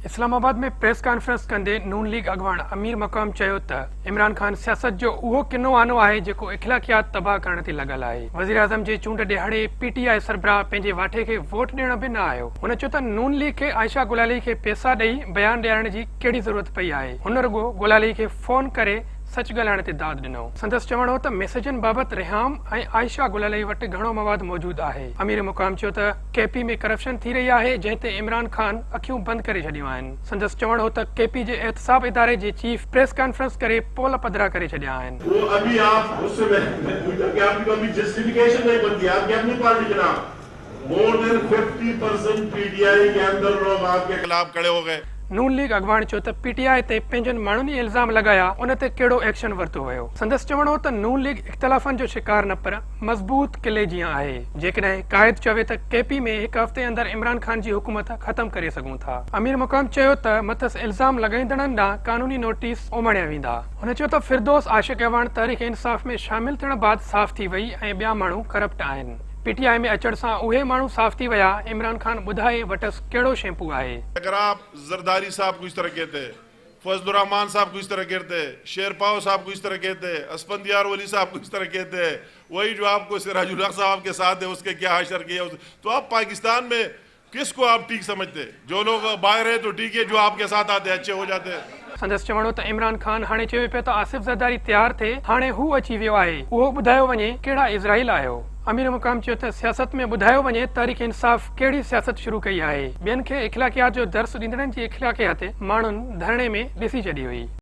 इस्लामाबाद में press conference कंदे नून league अगवान अमीर मकाम चयो त इमरान खान सियासत जो उहो किनो आनो आहे जेको इखलाकियात तबाह करण ते लॻल आहे। वज़ीर आज़म जे चूंड ॾिहाड़े पीटीआई सरबराह पंहिंजे वाठे खे वोट ॾियण बि न आयो। हुन चयो त नून लीग खे आयशा गुलाली खे पैसा ॾेई बयान ॾियारण जी कहिड़ी ज़रूरत पई आहे। हुन रुॻो गुलाली खे फोन करे सच ॻाल्हाइण ते दाद ॾिनो। संदसि चवण हो त मैसेजनि बाबति रिहाम ऐं आयशा गुलाली वटि घणो मवाद मौजूदु आहे। अमीर मुक़ाम चयो त केपी में करप्शन थी रही आहे जंहिं ते इमरान खान अखियूं बंदि करे छॾियूं आहिनि। संदसि चवण हो त केपी जे एहतसाब इदारे जे चीफ प्रेस कॉन्फ्रेंस करे पोल पधरा करे छॾिया आहिनि। नून लीग अगवान चयो त पीटीआई ते पंहिंजनि माण्हुनि इल्ज़ाम लॻाया, उन ते कहिड़ो एक्शन वरितो वियो। संदसि चवण हो त नून लीग इख़्तिलाफ़नि जो शिकार न पर मज़बूत किले जीअं आहे। जेकॾहिं काइद चवे त केपी में हिकु हफ़्ते अंदरि इमरान खान जी हुकूमत ख़तमु करे सघूं था। अमीर मुक़ाम चयो त मथस इल्ज़ाम लॻाईंदड़नि ॾांहुं कानूनी नोटिस ओमणिया वेंदा। हुन चयो त फिरदौस आशिक अवान तहरीक इंसाफ़ में शामिल थियण बाद साफ़ थी वई ऐं ॿिया माण्हू करप्ट आहिनि। पीटीआई में अचण सां उहे माण्हू साफ़ थी विया। इमरान खान ॿुधाए वटसि कहिड़ो शैम्पू आहे। अगर आप जरदारी साहब को इस तरह कहते, फजलुर रहमान साहब को इस तरह कहते, शेरपाव साहब को इस तरह कहते, अस्फंदियार वली साहब को इस तरह कहते, वही जो आपको सिराजुल हक साहब के साथ है उसके क्या हशर किया, तो आप पाकिस्तान में किसको आप ठीक समझते? जो लोग बाहर है तो ठीक है, जो आपके साथ आते अच्छे हो जाते हैं। संदसि चवण त इमरान खान हाणे चयो पियो त आसिफ ज़रदारी तयार थिए, हाणे हू अची वियो आहे, उहो ॿुधायो वञे कहिड़ा इज़राइल आयो। अमीर मुक़ाम चयो त सियासत में ॿुधायो वञे तहरीक इंसाफ़ कहिड़ी सियासत शुरू कई आहे। ॿियनि खे इख़्लाकियात जो दर्स ॾींदड़नि जी इख़्लाकियात माण्हुनि धरणे में ॾिसी छॾी हुई।